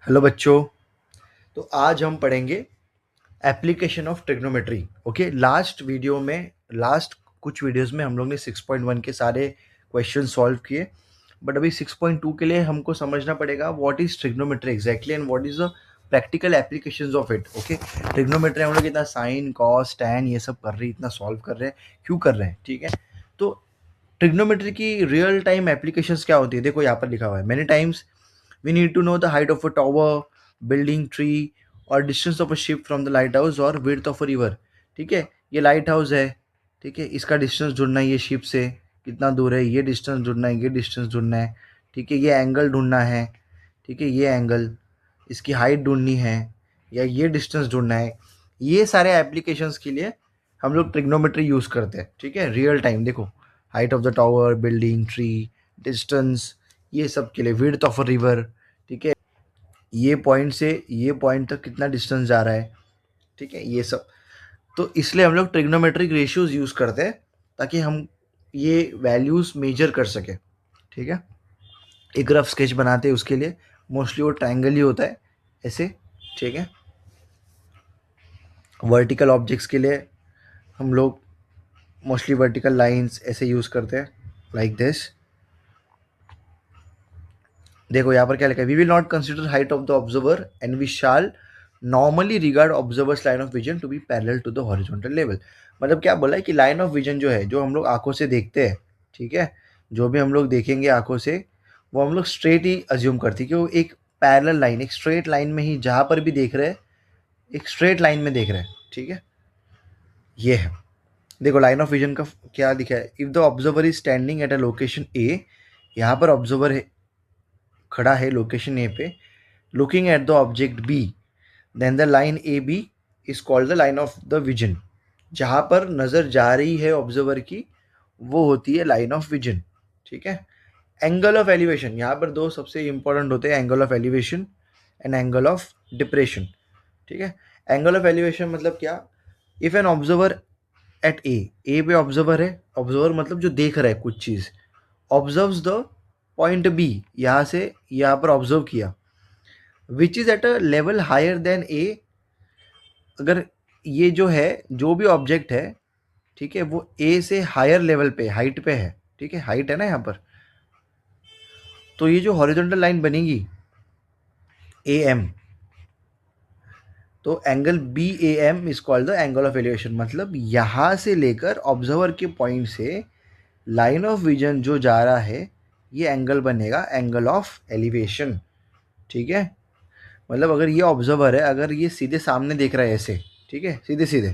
Hello बच्चों। तो आज हम पढ़ेंगे application of trigonometry. Okay, last कुछ वीडियोस में हम लोग ने 6.1 के सारे क्वेश्चन सॉल्व किए, बट अभी 6.2 के लिए हमको समझना पड़ेगा what is trigonometry exactly and what is the practical applications of it. Okay, trigonometry हम लोग इतना साइन कॉस टैन ये सब कर रहे हैं, इतना सॉल्व कर रहे हैं, क्यों कर रहे हैं? ठीक है, तो ट्रिग्नोमेट्री की रियल टाइम एप्लीकेशंस क्या होती है? देखो यहाँ पर लिखा हुआ है, many times we need to know the height of a tower, building, tree और distance of a ship from the lighthouse और width of a river। ठीक है, ये लाइट हाउस है, ठीक है, इसका डिस्टेंस ढूंढना है, ये शिप से कितना दूर है, ये डिस्टेंस ढूंढना है, ये डिस्टेंस ढूंढना है, ठीक है, ये एंगल ढूंढना है, ठीक है, ये एंगल, इसकी हाइट ढूंढनी है, या ये डिस्टेंस ढूंढना है। ये सारे एप्लीकेशंस के लिए हम लोग ट्रिग्नोमेट्री यूज़ करते हैं। ठीक है, रियल टाइम देखो, height of the tower, building, tree, distance, ये सब के लिए विड्थ ऑफ अ रिवर, ठीक है, ये पॉइंट से ये पॉइंट तक कितना डिस्टेंस जा रहा है, ठीक है, ये सब। तो इसलिए हम लोग ट्रिग्नोमेट्रिक रेशियोज यूज़ करते हैं ताकि हम ये वैल्यूज़ मेजर कर सकें। ठीक है, एक रफ स्केच बनाते हैं उसके लिए, मोस्टली वो ट्रायंगल ही होता है ऐसे। ठीक है, वर्टिकल ऑब्जेक्ट्स के लिए हम लोग मोस्टली वर्टिकल लाइंस ऐसे यूज़ करते हैं, लाइक दिस। देखो यहाँ पर क्या लिखा है, we will not consider height of the observer and we shall normally regard observer's line of vision to be parallel to the horizontal level. मतलब क्या बोला है कि लाइन ऑफ विजन जो है, जो हम लोग आंखों से देखते हैं, ठीक है, जो भी हम लोग देखेंगे आंखों से, वो हम लोग स्ट्रेट ही अज्यूम करते हैं कि वो एक पैरेलल लाइन, एक स्ट्रेट लाइन में ही जहाँ पर भी देख रहे हैं, एक स्ट्रेट लाइन में देख रहे हैं। ठीक है, ये है। देखो लाइन ऑफ विजन का क्या लिखा है, if the observer is standing at a location A, यहाँ पर ऑब्जर्वर खड़ा है लोकेशन ए पे, looking at the object B, then the line A B is called the line of the vision. जहाँ पर नज़र जा रही है ऑब्जर्वर की, वो होती है लाइन ऑफ विजन। ठीक है, एंगल ऑफ एलिवेशन, यहाँ पर दो सबसे इंपॉर्टेंट होते हैं, angle of elevation and angle of depression. ठीक है, एंगल ऑफ एलिवेशन मतलब क्या, इफ एन ऑब्जर्वर एट ए पे ऑब्जर्वर है, ऑब्जर्वर मतलब जो देख रहा है कुछ चीज़, ऑब्जर्व्स द पॉइंट बी, यहाँ से यहाँ पर ऑब्जर्व किया, which is at a level higher than A. अगर ये जो है, जो भी ऑब्जेक्ट है, ठीक है, वो ए से हायर लेवल पे, हाइट पे है, ठीक है, हाइट है ना यहाँ पर, तो ये जो हॉरिजॉन्टल लाइन बनेगी ए एम, तो angle B A M is called the angle of elevation. मतलब यहाँ से लेकर ऑब्जर्वर के पॉइंट से लाइन ऑफ विजन जो जा रहा है, ये एंगल बनेगा एंगल ऑफ एलिवेशन। ठीक है, मतलब अगर ये ऑब्जर्वर है, अगर ये सीधे सामने देख रहा है ऐसे, ठीक है, सीधे सीधे,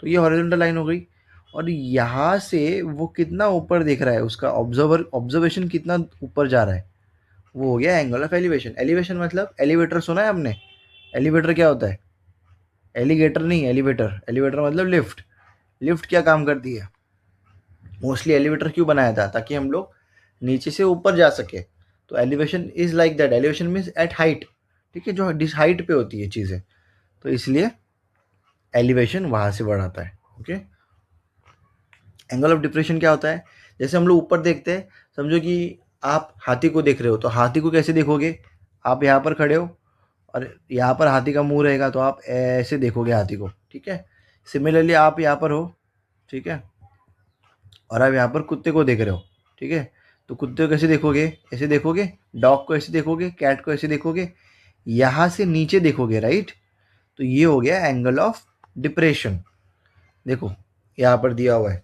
तो ये हॉरिजॉन्टल लाइन हो गई। और यहाँ से वो कितना ऊपर देख रहा है, उसका ऑब्जर्वेशन कितना ऊपर जा रहा है, वो हो गया एंगल ऑफ एलिवेशन। एलिवेशन मतलब एलिवेटर सुना है हमने? एलिवेटर क्या होता है? एलिगेटर नहीं, एलिवेटर, एलिवेटर मतलब लिफ्ट। लिफ्ट क्या काम करती है? मोस्टली एलिवेटर क्यों बनाया था? ताकि हम लोग नीचे से ऊपर जा सके। तो elevation is like that, elevation means at height, ठीक है, जो डिस हाइट पे होती है चीज़ें, तो इसलिए एलिवेशन वहाँ से बढ़ाता है। ओके, एंगल ऑफ डिप्रेशन क्या होता है? जैसे हम लोग ऊपर देखते हैं, समझो कि आप हाथी को देख रहे हो, तो हाथी को कैसे देखोगे? आप यहाँ पर खड़े हो और यहाँ पर हाथी का मुंह रहेगा, तो आप ऐसे देखोगे हाथी को, ठीक है। सिमिलरली आप यहाँ पर हो, ठीक है, और आप यहाँ पर कुत्ते को देख रहे हो, ठीक है, तो कुत्ते को कैसे देखोगे? ऐसे देखोगे। डॉग को ऐसे देखोगे, कैट को ऐसे देखोगे, यहाँ से नीचे देखोगे, राइट। तो ये हो गया एंगल ऑफ डिप्रेशन। देखो यहाँ पर दिया हुआ है,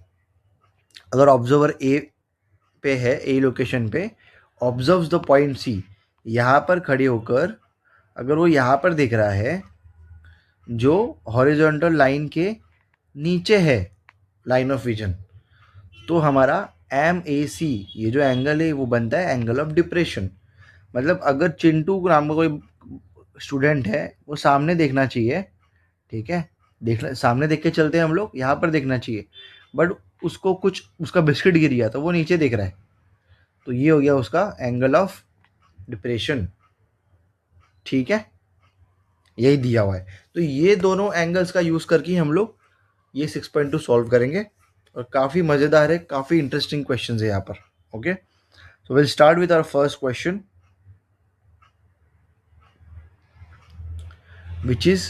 अगर ऑब्जर्वर ए पे है, ए लोकेशन पे, ऑब्जर्व्स द पॉइंट सी, यहाँ पर खड़े होकर अगर वो यहाँ पर देख रहा है, जो हॉरिजॉन्टल लाइन के नीचे है, लाइन ऑफ विजन, तो हमारा एम ए सी, ये जो एंगल है वो बनता है एंगल ऑफ डिप्रेशन। मतलब अगर चिंटू नाम का कोई स्टूडेंट है, वो सामने देखना चाहिए, ठीक है, देखना, सामने देख के चलते हैं हम लोग, यहाँ पर देखना चाहिए, बट उसको कुछ, उसका बिस्किट गिर गया तो वो नीचे देख रहा है, तो ये हो गया उसका एंगल ऑफ डिप्रेशन। ठीक है, यही दिया हुआ है। तो ये दोनों एंगल्स का यूज़ करके हम लोग ये 6.2 सॉल्व करेंगे, और काफ़ी मज़ेदार है, काफ़ी इंटरेस्टिंग क्वेश्चन है यहाँ पर। Okay, so will start with our first question. which is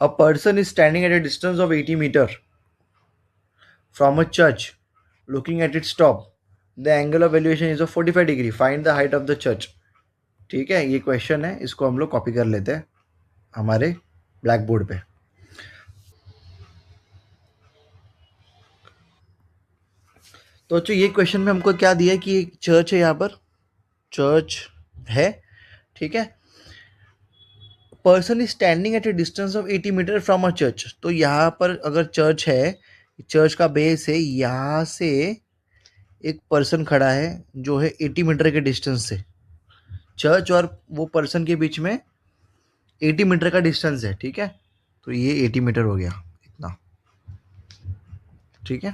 a person is standing at a distance of 80 meter from a church looking at its top. The angle of elevation is of 45 degree. Find the height of the church. ठीक है, ये question है, इसको हम लोग copy कर लेते हैं हमारे ब्लैक बोर्ड पे. तो अच्छा, ये क्वेश्चन में हमको क्या दिया है कि एक चर्च है, यहाँ पर चर्च है, ठीक है. Person is standing at a distance of 80 metre from a church. तो यहाँ पर अगर चर्च है, चर्च का बेस है, यहाँ से एक पर्सन खड़ा है जो है 80 मीटर के डिस्टेंस से. चर्च और वो पर्सन के बीच में 80 मीटर का डिस्टेंस है, ठीक है. तो ये 80 मीटर हो गया इतना, ठीक है.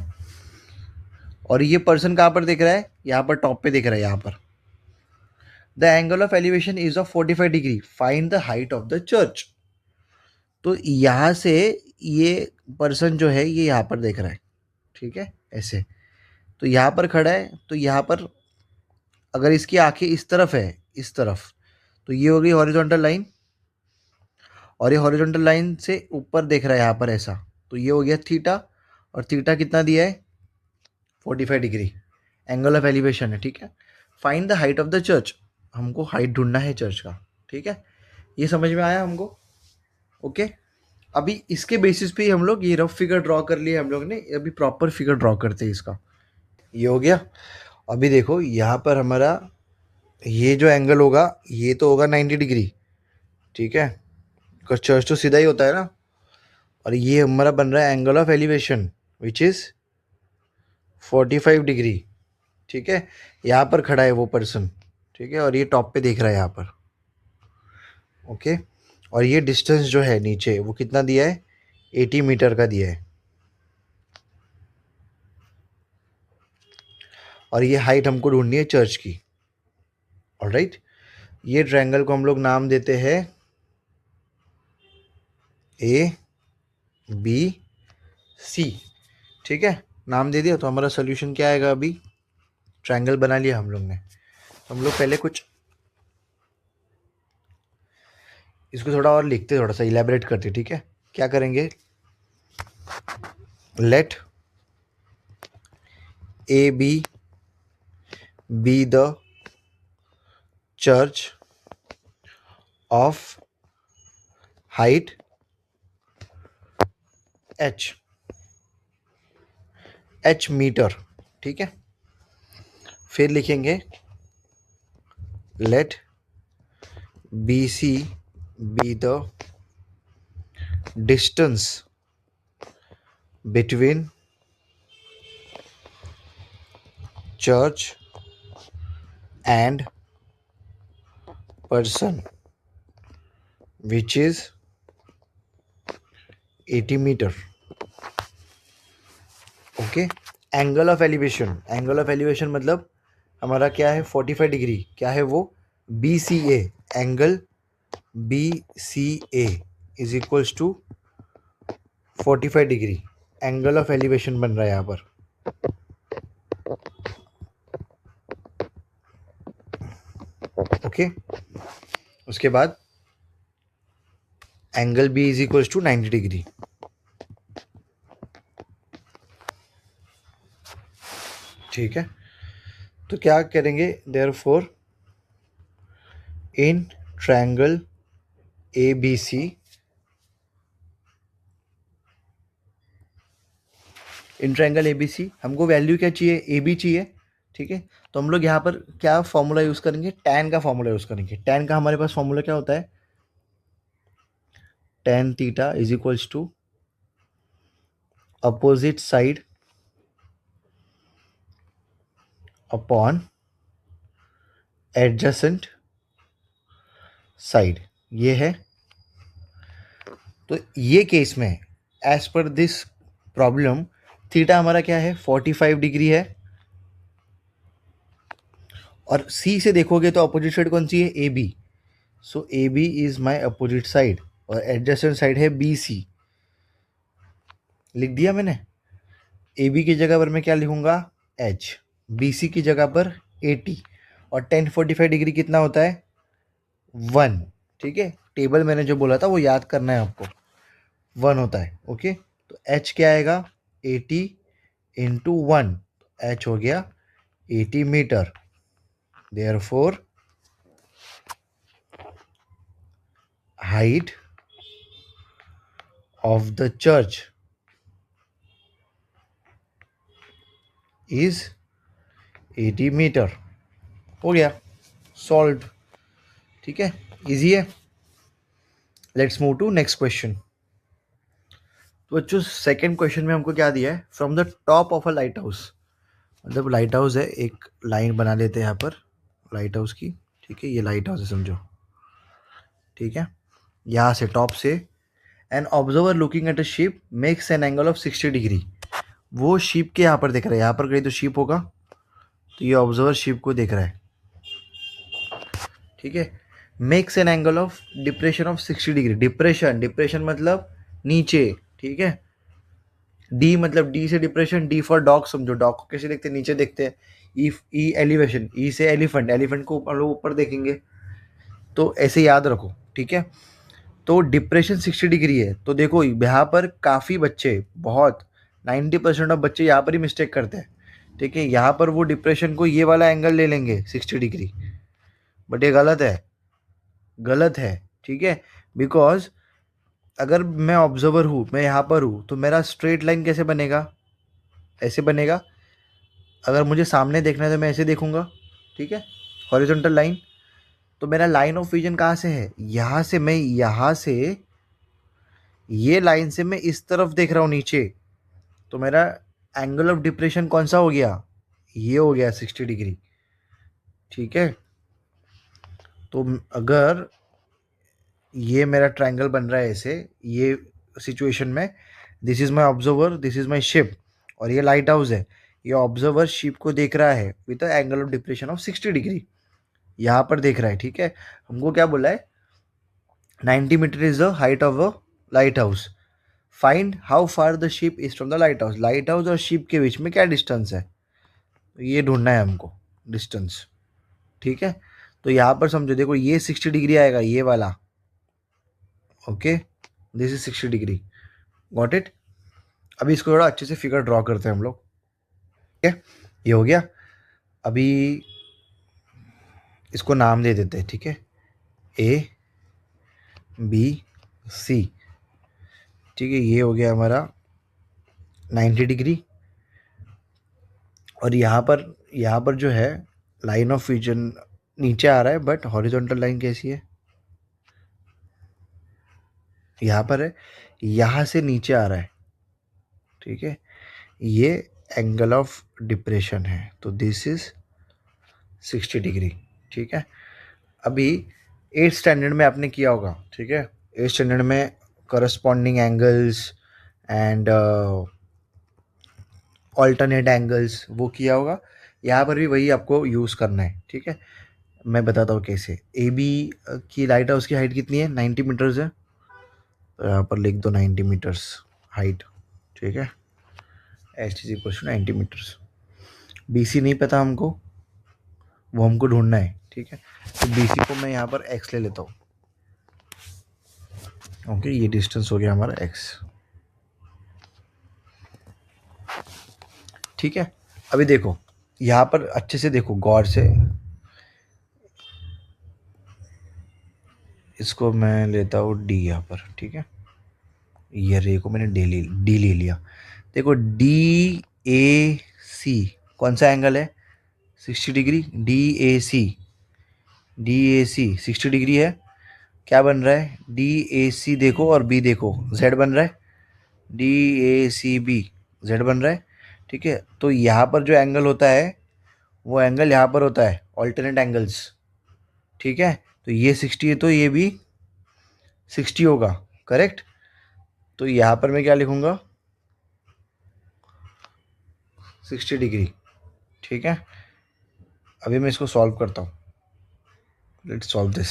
और ये पर्सन कहाँ पर दिख रहा है? यहाँ पर टॉप पे दिख रहा है, यहाँ पर. The angle of elevation is of 45 degree. Find the height of the church. तो यहाँ से ये पर्सन जो है ये यहाँ पर देख रहा है, ठीक है, ऐसे. तो यहाँ पर खड़ा है, तो यहाँ पर अगर इसकी आंखें इस तरफ है, इस तरफ, तो ये हो गई हॉरिजॉन्टल लाइन. और ये हॉरिजॉन्टल लाइन से ऊपर देख रहा है यहाँ पर ऐसा, तो ये हो गया थीटा. और थीटा कितना दिया है? 45 डिग्री. एंगल ऑफ एलिवेशन है, ठीक है. Find the height of the church. हमको हाइट ढूंढना है चर्च का, ठीक है. ये समझ में आया हमको? ओके. अभी इसके बेसिस पे ही हम लोग ये रफ फिगर ड्रॉ कर लिए हम लोग ने. अभी प्रॉपर फिगर ड्रॉ करते हैं इसका. ये हो गया. अभी देखो यहाँ पर हमारा ये जो एंगल होगा ये तो होगा 90 डिग्री, ठीक है, बिकॉज चर्च तो सीधा ही होता है ना. और ये हमारा बन रहा है angle of elevation which is 45 degree, ठीक है. यहाँ पर खड़ा है वो पर्सन, ठीक है, और ये टॉप पे देख रहा है यहाँ पर, ओके. और ये डिस्टेंस जो है नीचे वो कितना दिया है? 80 मीटर का दिया है. और ये हाइट हमको ढूंढनी है चर्च की. ऑलराइट. ये ट्रायंगल को हम लोग नाम देते हैं ए बी सी, ठीक है. नाम दे दिया तो हमारा सोल्यूशन क्या आएगा? अभी ट्रायंगल बना लिया हम लोग ने. हम लोग पहले कुछ इसको थोड़ा और लिखते, थोड़ा सा इलेबरेट करते, ठीक है. क्या करेंगे? Let A B the church of height h metre, ठीक है. फिर लिखेंगे let B C B the distance between church and person which is 80 metre, okay. Angle of elevation, angle of elevation मतलब हमारा क्या है? 45 डिग्री. क्या है वो? B C A. Angle B C A is equals to 45 degree. Angle of elevation बन रहा है यहाँ पर, ओके. उसके बाद angle B is equals to 90 degree, ठीक है. तो क्या करेंगे? Therefore in triangle A B C, in triangle A B C हमको वैल्यू क्या चाहिए? ए बी चाहिए, ठीक है. तो हम लोग यहाँ पर क्या फॉर्मूला यूज़ करेंगे? टैन का फॉर्मूला यूज़ करेंगे. टैन का हमारे पास फॉर्मूला क्या होता है? Tan theta is equals to opposite side upon adjacent side. ये है. तो ये केस में as per this problem theta हमारा क्या है? 45 डिग्री है. और सी से देखोगे तो अपोजिट साइड कौन सी है? A B. So A B is my opposite side और एडजेसेंट साइड है बी सी. लिख दिया मैंने. ए बी की जगह पर मैं क्या लिखूंगा? एच. बी सी की जगह पर 80. और 10 45 डिग्री कितना होता है? 1. ठीक है, टेबल मैंने जो बोला था वो याद करना है आपको, 1 होता है। ओके, तो h क्या आएगा, 80 इंटू 1, h हो गया 80 metre. Therefore height of the church is 80 metre. हो गया, सॉल्व। ठीक है, इजी है। Let's move to next question. तो बच्चों सेकंड क्वेश्चन में हमको क्या दिया है, from the top of a light house. मतलब लाइट हाउस है, एक लाइन बना लेते हैं यहाँ पर लाइट हाउस की। ठीक है, ये लाइट हाउस है समझो। ठीक है, यहाँ से टॉप से an observer looking at a ship makes an angle of 60 degree. वो शिप के यहाँ पर देख रहा है, यहाँ पर कहीं तो शिप होगा, तो ये ऑब्जर्वर शिप को देख रहा है। ठीक है, makes an angle of depression of 60 degree. Depression, depression मतलब नीचे। ठीक है, डी मतलब डी से डिप्रेशन, डी फॉर डॉग समझो। डॉग को कैसे देखते हैं, नीचे देखते हैं। ई ई एलिवेशन, ई से एलिफेंट, एलिफेंट को हम लोग ऊपर देखेंगे। तो ऐसे याद रखो। ठीक है, तो डिप्रेशन 60 डिग्री है। तो देखो यहाँ पर काफ़ी बच्चे, बहुत 90% ऑफ बच्चे यहाँ पर ही मिस्टेक करते हैं। ठीक है, यहाँ पर वो डिप्रेशन को ये वाला एंगल ले लेंगे 60 डिग्री, बट ये गलत है, गलत है। ठीक है, बिकॉज अगर मैं ऑब्जर्वर हूँ, मैं यहाँ पर हूँ, तो मेरा स्ट्रेट लाइन कैसे बनेगा, ऐसे बनेगा। अगर मुझे सामने देखना है तो मैं ऐसे देखूंगा। ठीक है, हॉरिजॉन्टल लाइन। तो मेरा लाइन ऑफ विजन कहाँ से है, यहाँ से। मैं यहाँ से, ये लाइन से मैं इस तरफ देख रहा हूँ नीचे। तो मेरा एंगल ऑफ डिप्रेशन कौन सा हो गया, ये हो गया 60 डिग्री। ठीक है, तो अगर ये मेरा ट्रायंगल बन रहा है ऐसे, ये सिचुएशन में, this is my observer, this is my ship, और ये लाइट हाउस है। ये ऑब्जर्वर शिप को देख रहा है with angle of depression of 60 degree, यहाँ पर देख रहा है। ठीक है, हमको क्या बोला है, 90 metre is the height of a light house. Find how far the ship is from the light house. Light house और शिप के बीच में क्या डिस्टेंस है, तो ये ढूंढना है हमको, डिस्टेंस। ठीक है, तो यहाँ पर समझो, देखो ये 60 डिग्री आएगा, ये वाला। Okay, this is 60 degree. Got it. अभी इसको थोड़ा अच्छे से फिगर ड्रॉ करते हैं हम लोग। ठीक है, ये हो गया। अभी इसको नाम दे देते हैं। ठीक है, ए बी सी। ठीक है, ये हो गया हमारा 90 डिग्री। और यहाँ पर जो है लाइन ऑफ विजन नीचे आ रहा है, बट हॉरिजॉन्टल लाइन कैसी है, यहाँ पर है, यहाँ से नीचे आ रहा है। ठीक है, ये एंगल ऑफ डिप्रेशन है, तो दिस इज 60 डिग्री। ठीक है, अभी 8th स्टैंडर्ड में आपने किया होगा। ठीक है, 8th स्टैंडर्ड में corresponding angles and alternate angles वो किया होगा। यहाँ पर भी वही आपको यूज़ करना है। ठीक है, मैं बताता हूँ कैसे। ए बी की लाइट हाउस की हाइट कितनी है, 90 मीटर्स है। तो यहाँ पर लिख दो 90 मीटर्स हाइट। ठीक है, H is equal to 90 meters. B C नहीं पता हमको, वो हमको ढूंढना है। ठीक है, तो बी सी को मैं यहाँ पर एक्स ले लेता हूँ। ओके, ये डिस्टेंस हो गया हमारा एक्स। ठीक है, अभी देखो यहाँ पर अच्छे से देखो गौर से, इसको मैं लेता हूँ डी यहाँ पर। ठीक है, ये रे को मैंने डी ले लिया। देखो डी ए सी कौन सा एंगल है, 60 degree. D A C 60 degree है। क्या बन रहा है, डी ए सी देखो और बी देखो, जेड बन रहा है। D A C B, Z बन रहा है। ठीक है, तो यहाँ पर जो एंगल होता है वो एंगल यहाँ पर होता है, ऑल्टरनेट एंगल्स। ठीक है, तो ये 60 है तो ये भी 60 होगा, करेक्ट। तो यहाँ पर मैं क्या लिखूँगा, 60 डिग्री। ठीक है, अभी मैं इसको सॉल्व करता हूँ। Let's solve this.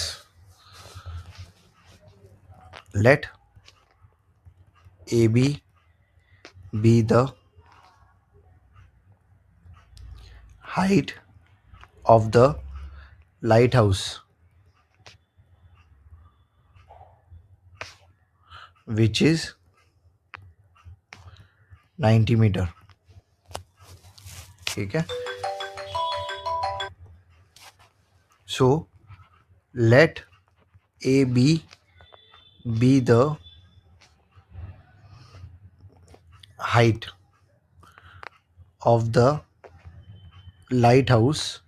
Let A B the height of the lighthouse which is 90 meter. ठीक है. So let AB be the height of the lighthouse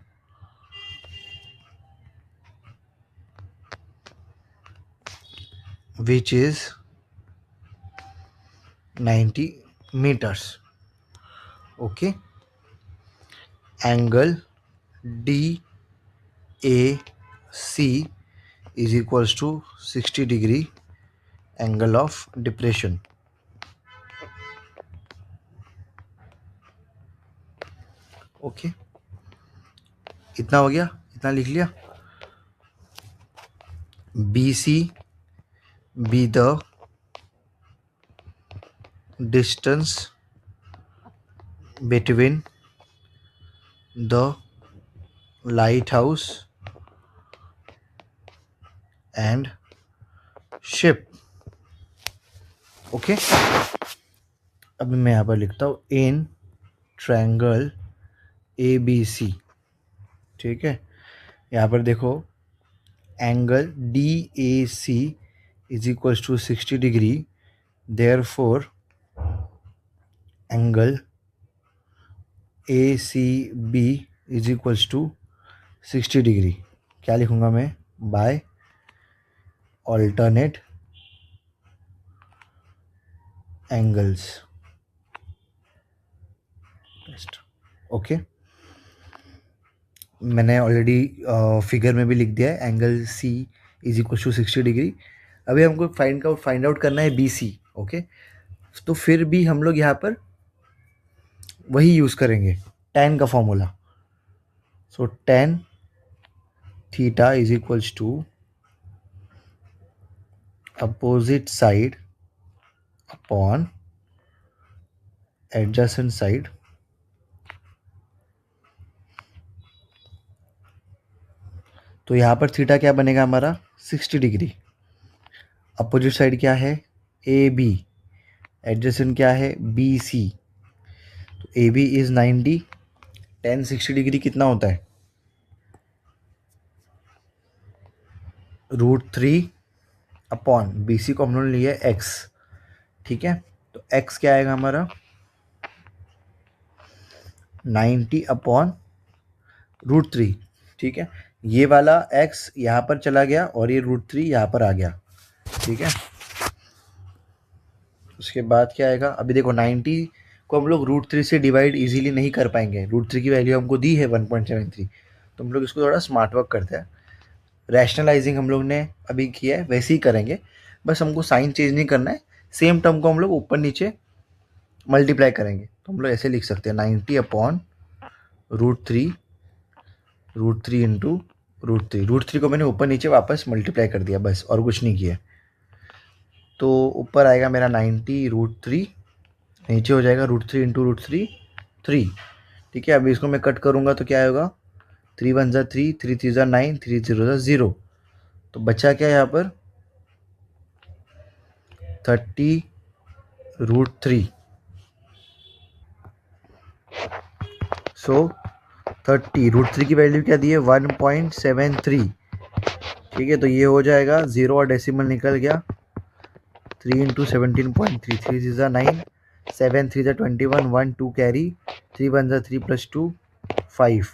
which is 90 meters. Okay. Angle DAC is equals to 60 degree angle of depression. Okay. इतना हो गया, इतना लिख लिया. BC be the distance between the lighthouse and ship. Okay. अभी मैं यहाँ पर लिखता हूँ इन ट्रायंगल ABC. ठीक है. यहाँ पर देखो angle DAC is equals to 60 degree. Therefore angle ACB is equals to 60 degree. क्या लिखूँगा मैं? By alternate angles. ओके. मैंने ऑलरेडी फिगर में भी लिख दिया है angle C is equal to 60 degree. अभी हमको फाइंड आउट करना है BC. ओके. तो फिर भी हम लोग यहाँ पर वही यूज़ करेंगे tan का formula. So tan theta is equals to opposite side upon adjacent side. तो यहाँ पर थीटा क्या बनेगा हमारा? 60 डिग्री. अपोजिट साइड क्या है? AB. एडजेसेंट क्या है? BC. तो AB इज 90. tan 60 डिग्री कितना होता है? √3 अपॉन BC को हम लोगों ने लिया है x. ठीक है. तो x क्या आएगा हमारा? 90 अपॉन √3. ठीक है. ये वाला x यहाँ पर चला गया और ये √3 यहाँ पर आ गया. ठीक है. उसके बाद क्या आएगा? अभी देखो 90 को हम लोग √3 से डिवाइड इजीली नहीं कर पाएंगे. √3 की वैल्यू हमको दी है 1.73. तो हम लोग इसको थोड़ा स्मार्ट वर्क करते हैं. रैशनलाइजिंग हम लोग ने अभी किया है, वैसे ही करेंगे. बस हमको साइन चेंज नहीं करना है. सेम टर्म को हम लोग ऊपर नीचे मल्टीप्लाई करेंगे. तो हम लोग ऐसे लिख सकते हैं 90 अपॉन √3 इंटू √3 को मैंने ऊपर नीचे वापस मल्टीप्लाई कर दिया, बस, और कुछ नहीं किया. तो ऊपर आएगा मेरा 90 √3, नीचे हो जाएगा √3 इंटू √3 3. ठीक है. अभी इसको मैं कट करूँगा तो क्या होगा? 3 1 ज़ा 3, 3 3 ज़ा 9, 3 0 ज़ा 0. तो बचा क्या यहाँ पर? 30 √3. सो 30 √3 की वैल्यू क्या दी है? 1.73. ठीक है. तो ये हो जाएगा 0 और डेसिमल निकल गया. 3 इंटू 17.3, 3 3 ज़ा 9, 7 3 ज़ा 21, 1 2 कैरी, 3 1 ज़ा 3 + 2 5,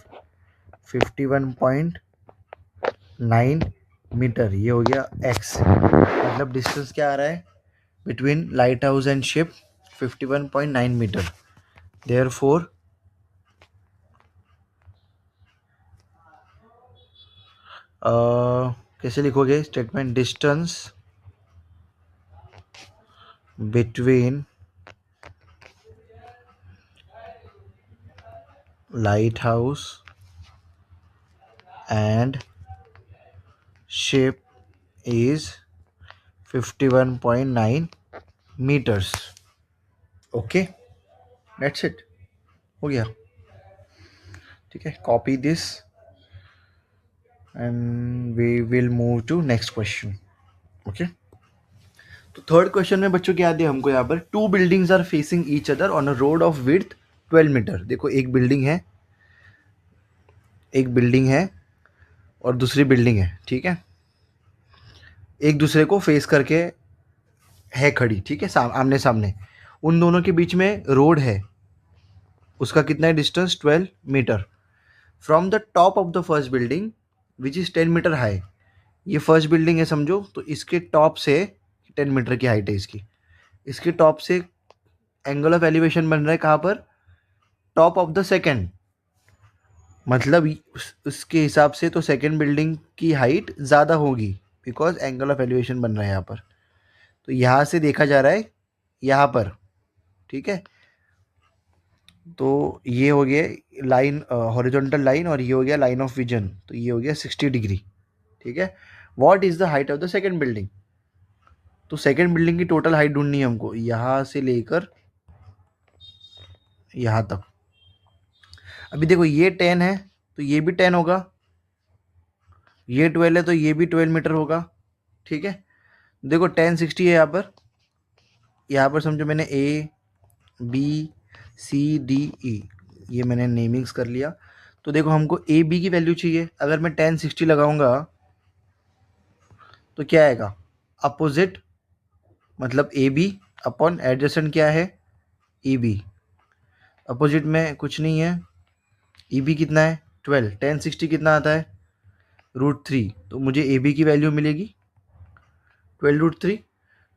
51.9 मीटर. ये हो गया x. मतलब डिस्टेंस क्या आ रहा है between lighthouse and ship? 51.9 meter. Therefore कैसे लिखोगे statement? Distance between lighthouse and ship is 51.9 meters. Okay. That's it. हो गया. ठीक है. Copy this and we will move to next question. Okay. तो थर्ड क्वेश्चन में बच्चों क्या दिया हमको यहाँ पर, two buildings are facing each other on a road of width 12 meter. देखो एक बिल्डिंग है और दूसरी बिल्डिंग है, ठीक है, एक दूसरे को फेस करके है खड़ी, ठीक है, आमने सामने। उन दोनों के बीच में रोड है, उसका कितना है distance, 12 meter. From the top of the first building which is 10 meter high. ये फर्स्ट बिल्डिंग है समझो, तो इसके टॉप से 10 मीटर की हाइट है इसकी, इसके टॉप से एंगल ऑफ एलिवेशन बन रहा है कहाँ पर, टॉप ऑफ द सेकेंड। मतलब उसके हिसाब से तो सेकेंड बिल्डिंग की हाइट ज़्यादा होगी, बिकॉज एंगल ऑफ एलिवेशन बन रहा है यहाँ पर। तो यहाँ से देखा जा रहा है यहाँ पर, ठीक है। तो ये हो गया लाइन, हॉरिजॉन्टल लाइन, और ये हो गया लाइन ऑफ विजन, तो ये हो गया 60 डिग्री, ठीक है। What is the height of the second building. तो सेकेंड बिल्डिंग की टोटल हाइट ढूंढनी है हमको, यहाँ से लेकर यहाँ तक। अभी देखो ये 10 है तो ये भी 10 होगा, ये 12 है तो ये भी 12 मीटर होगा, ठीक है। देखो 10 60 है यहाँ पर समझो मैंने ए बी सी डी ई, ये मैंने नेमिंग्स कर लिया। तो देखो हमको ए बी की वैल्यू चाहिए, अगर मैं 10 60 लगाऊंगा तो क्या आएगा, अपोजिट, मतलब ए बी अपॉन एडजेसेंट क्या है, ई बी। अपोजिट में कुछ नहीं है, ई बी कितना है 12, 10 60 कितना आता है √3, तो मुझे ए बी की वैल्यू मिलेगी 12√3।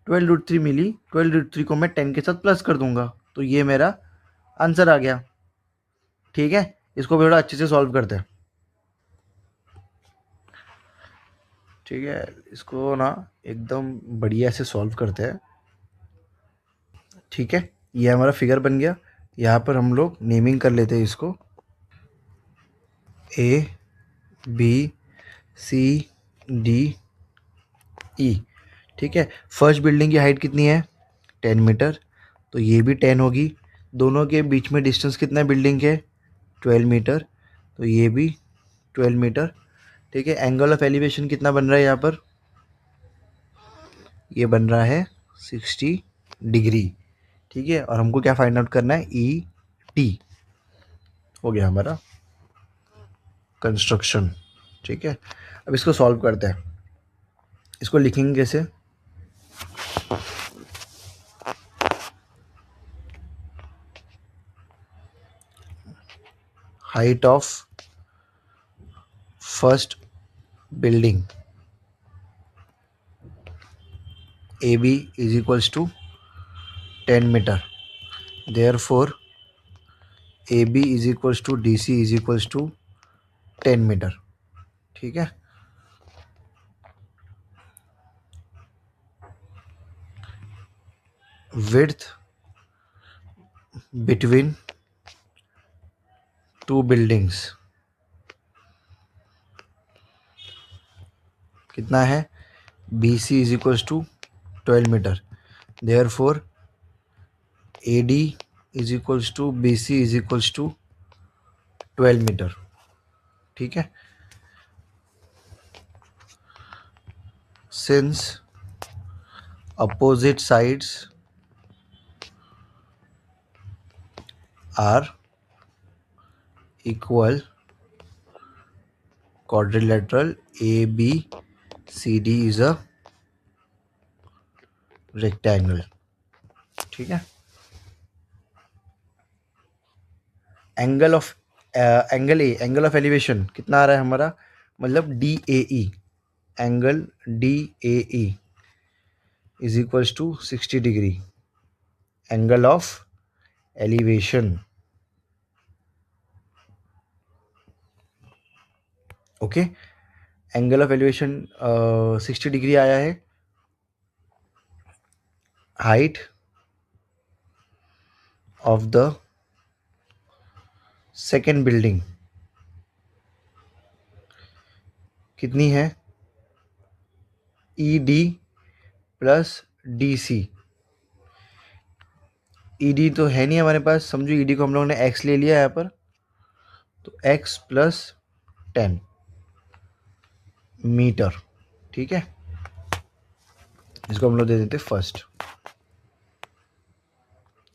12√3 मिली, 12√3 को मैं 10 के साथ प्लस कर दूंगा, तो ये मेरा आंसर आ गया, ठीक है। इसको भी थोड़ा अच्छे से सॉल्व करते हैं, ठीक है, इसको ना एकदम बढ़िया से सॉल्व करते हैं, ठीक है। ये हमारा फिगर बन गया, यहाँ पर हम लोग नेमिंग कर लेते हैं इसको, ए बी सी डी ई, ठीक है। फर्स्ट बिल्डिंग की हाइट कितनी है 10 मीटर, तो ये भी 10 होगी। दोनों के बीच में डिस्टेंस कितना है बिल्डिंग के 12 मीटर, तो ये भी 12 मीटर, ठीक है। एंगल ऑफ एलिवेशन कितना बन रहा है यहाँ पर, ये बन रहा है 60 डिग्री, ठीक है। और हमको क्या फाइंड आउट करना है, ई टी। हो गया हमारा कंस्ट्रक्शन, ठीक है। अब इसको सॉल्व करते हैं, इसको लिखेंगे कैसे, height of first building A B is equals to 10 meter, therefore A B is equals to D C is equals to 10 meter, ठीक है। विड्थ बिटवीन टू बिल्डिंग्स कितना है, B C is equals to 12 meter, therefore A D is equals to B C is equals to 12 meter, ठीक है। Since opposite sides are equal, quadrilateral ABCD is a rectangle, ठीक है। Angle of angle of elevation कितना आ रहा है हमारा, मतलब D A E, angle D A E is equals to 60 degree, angle of elevation, okay. Angle of elevation 60 degree आया है। Height of the second building कितनी है, E D plus D C. E D तो है नहीं हमारे पास, समझो E D को हम लोगों ने एक्स ले लिया यहाँ पर, तो एक्स प्लस 10 मीटर, ठीक है। इसको हम लोग दे देते फर्स्ट।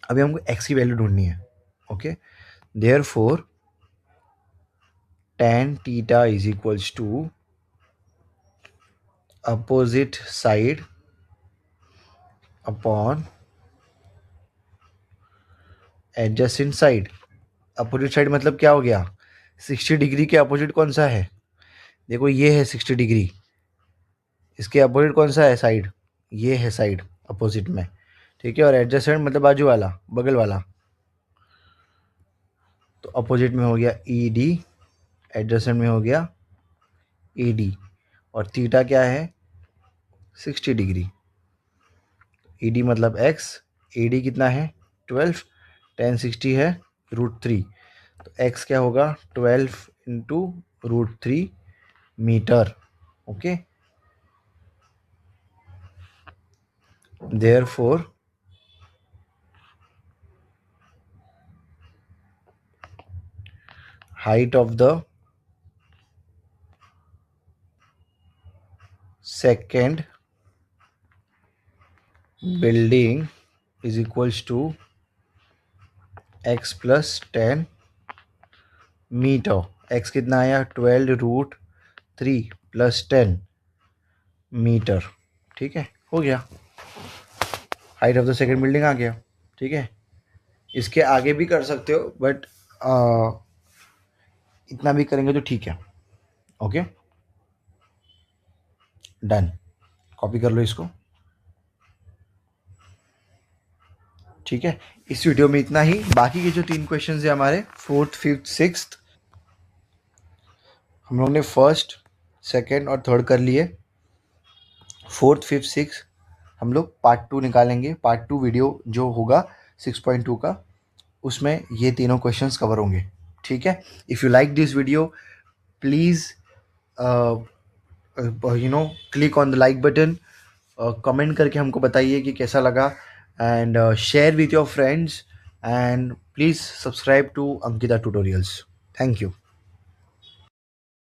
अभी हमको x की वैल्यू ढूंढनी है। Okay, therefore tan theta is equals to opposite side upon adjacent side. Opposite side मतलब क्या हो गया, 60 डिग्री के अपोजिट कौन सा है, देखो ये है 60 डिग्री, इसके अपोजिट कौन सा है साइड, ये है साइड अपोजिट में, ठीक है। और एडजेसेंट मतलब बाजू वाला, बगल वाला, तो अपोजिट में हो गया ई डी, एडजेसेंट में हो गया ए डी, और थीटा क्या है 60 डिग्री। ई डी मतलब x, ए डी कितना है 12, tan 60 है √3, तो x क्या होगा 12 into √3 meter. Okay, therefore height of the second building is equals to x plus 10 meter. x कितना आया 12 √3 प्लस 10 मीटर, ठीक है, हो गया। Height of the second building आ गया, ठीक है। इसके आगे भी कर सकते हो बट इतना भी करेंगे तो ठीक है। ओके, डन, कॉपी कर लो इसको, ठीक है। इस वीडियो में इतना ही। बाकी के जो 3 क्वेश्चन है हमारे 4th, 5th, 6th, हम लोग ने फर्स्ट, सेकेंड और थर्ड कर लिए। 4th, 5th, 6th हम लोग पार्ट 2 निकालेंगे। पार्ट 2 वीडियो जो होगा 6.2 का, उसमें ये तीनों क्वेश्चंस कवर होंगे, ठीक है। If you like this video please click on the like button, comment करके हमको बताइए कि कैसा लगा, and share with your friends, and please subscribe to Ankita tutorials. Thank you.